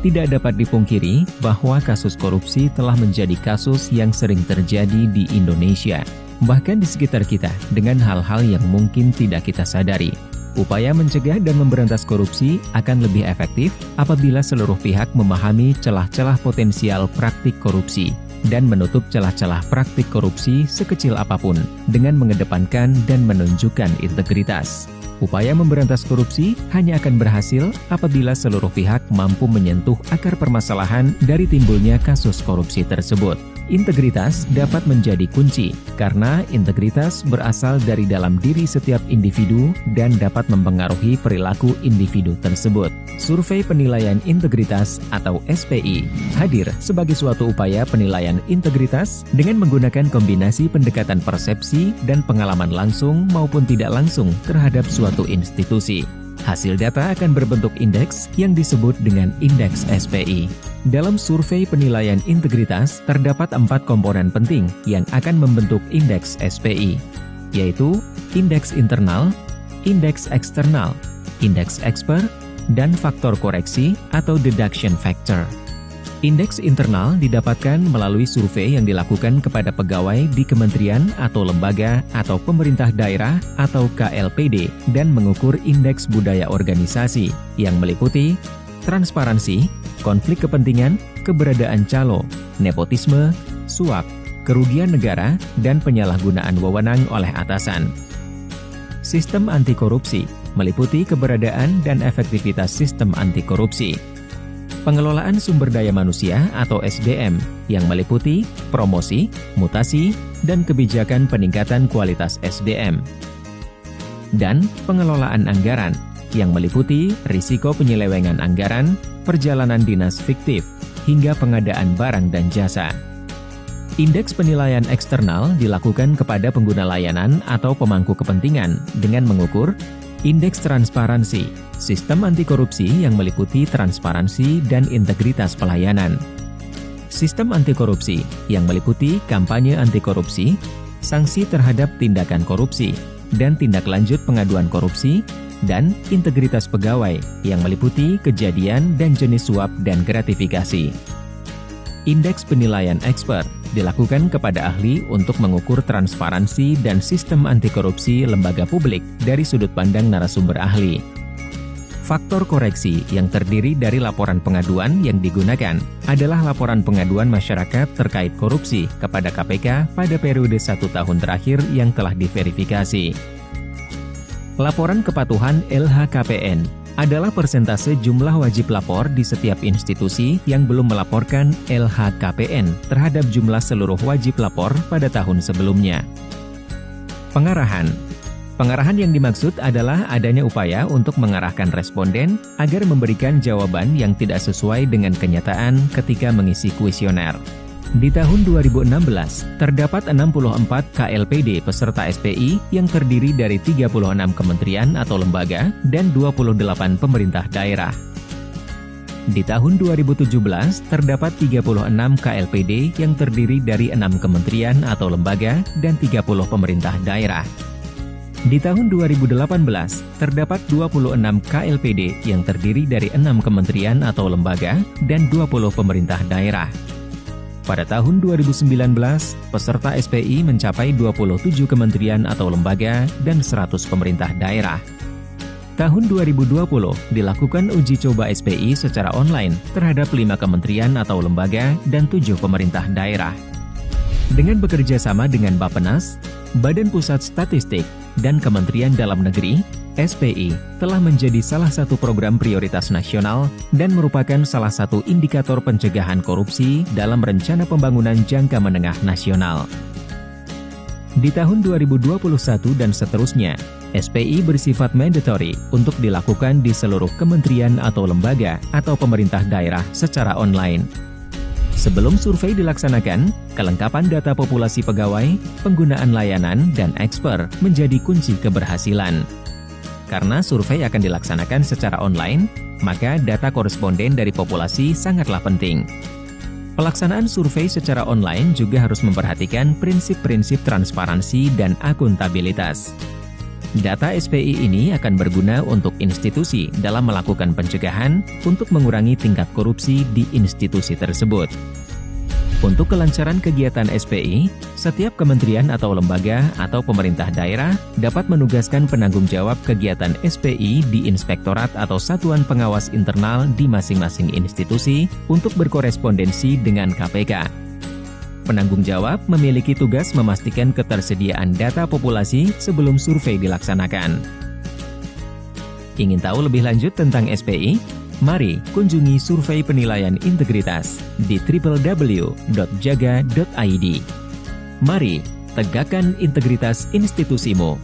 Tidak dapat dipungkiri bahwa kasus korupsi telah menjadi kasus yang sering terjadi di Indonesia, bahkan di sekitar kita dengan hal-hal yang mungkin tidak kita sadari. Upaya mencegah dan memberantas korupsi akan lebih efektif apabila seluruh pihak memahami celah-celah potensial praktik korupsi dan menutup celah-celah praktik korupsi sekecil apapun dengan mengedepankan dan menunjukkan integritas. Upaya memberantas korupsi hanya akan berhasil apabila seluruh pihak mampu menyentuh akar permasalahan dari timbulnya kasus korupsi tersebut. Integritas dapat menjadi kunci, karena integritas berasal dari dalam diri setiap individu dan dapat mempengaruhi perilaku individu tersebut. Survei Penilaian Integritas atau SPI hadir sebagai suatu upaya penilaian integritas dengan menggunakan kombinasi pendekatan persepsi dan pengalaman langsung maupun tidak langsung terhadap suatu institusi. Hasil data akan berbentuk indeks yang disebut dengan indeks SPI. Dalam survei penilaian integritas, terdapat 4 komponen penting yang akan membentuk indeks SPI, yaitu indeks internal, indeks eksternal, indeks expert, dan faktor koreksi atau deduction factor. Indeks internal didapatkan melalui survei yang dilakukan kepada pegawai di kementerian atau lembaga atau pemerintah daerah atau KLPD dan mengukur indeks budaya organisasi yang meliputi transparansi, konflik kepentingan, keberadaan calo, nepotisme, suap, kerugian negara, dan penyalahgunaan wewenang oleh atasan. Sistem anti korupsi meliputi keberadaan dan efektivitas sistem anti korupsi. Pengelolaan sumber daya manusia atau SDM yang meliputi promosi, mutasi, dan kebijakan peningkatan kualitas SDM. Dan pengelolaan anggaran yang meliputi risiko penyelewengan anggaran, perjalanan dinas fiktif, hingga pengadaan barang dan jasa. Indeks penilaian eksternal dilakukan kepada pengguna layanan atau pemangku kepentingan dengan mengukur indeks transparansi, sistem anti korupsi yang meliputi transparansi dan integritas pelayanan. Sistem anti korupsi yang meliputi kampanye anti korupsi, sanksi terhadap tindakan korupsi, dan tindak lanjut pengaduan korupsi, dan integritas pegawai yang meliputi kejadian dan jenis suap dan gratifikasi. Indeks penilaian expert dilakukan kepada ahli untuk mengukur transparansi dan sistem anti korupsi lembaga publik dari sudut pandang narasumber ahli. Faktor koreksi yang terdiri dari laporan pengaduan yang digunakan adalah laporan pengaduan masyarakat terkait korupsi kepada KPK pada periode 1 tahun terakhir yang telah diverifikasi. Laporan kepatuhan LHKPN adalah persentase jumlah wajib lapor di setiap institusi yang belum melaporkan LHKPN terhadap jumlah seluruh wajib lapor pada tahun sebelumnya. Pengarahan. Pengarahan yang dimaksud adalah adanya upaya untuk mengarahkan responden agar memberikan jawaban yang tidak sesuai dengan kenyataan ketika mengisi kuesioner. Di tahun 2016, terdapat 64 KLPD peserta SPI yang terdiri dari 36 kementerian atau lembaga dan 28 pemerintah daerah. Di tahun 2017, terdapat 36 KLPD yang terdiri dari 6 kementerian atau lembaga dan 30 pemerintah daerah. Di tahun 2018, terdapat 26 KLPD yang terdiri dari 6 kementerian atau lembaga dan 20 pemerintah daerah. Pada tahun 2019, peserta SPI mencapai 27 kementerian atau lembaga dan 100 pemerintah daerah. Tahun 2020 dilakukan uji coba SPI secara online terhadap 5 kementerian atau lembaga dan 7 pemerintah daerah. Dengan bekerja sama dengan Bappenas, Badan Pusat Statistik, dan Kementerian Dalam Negeri, SPI telah menjadi salah satu program prioritas nasional dan merupakan salah satu indikator pencegahan korupsi dalam rencana pembangunan jangka menengah nasional. Di tahun 2021 dan seterusnya, SPI bersifat mandatory untuk dilakukan di seluruh kementerian atau lembaga atau pemerintah daerah secara online. Sebelum survei dilaksanakan, kelengkapan data populasi pegawai, penggunaan layanan, dan eksper menjadi kunci keberhasilan. Karena survei akan dilaksanakan secara online, maka data koresponden dari populasi sangatlah penting. Pelaksanaan survei secara online juga harus memperhatikan prinsip-prinsip transparansi dan akuntabilitas. Data SPI ini akan berguna untuk institusi dalam melakukan pencegahan untuk mengurangi tingkat korupsi di institusi tersebut. Untuk kelancaran kegiatan SPI, setiap kementerian atau lembaga atau pemerintah daerah dapat menugaskan penanggung jawab kegiatan SPI di inspektorat atau satuan pengawas internal di masing-masing institusi untuk berkorespondensi dengan KPK. Penanggung jawab memiliki tugas memastikan ketersediaan data populasi sebelum survei dilaksanakan. Ingin tahu lebih lanjut tentang SPI? Mari kunjungi survei penilaian integritas di www.jaga.id. Mari tegakkan integritas institusimu.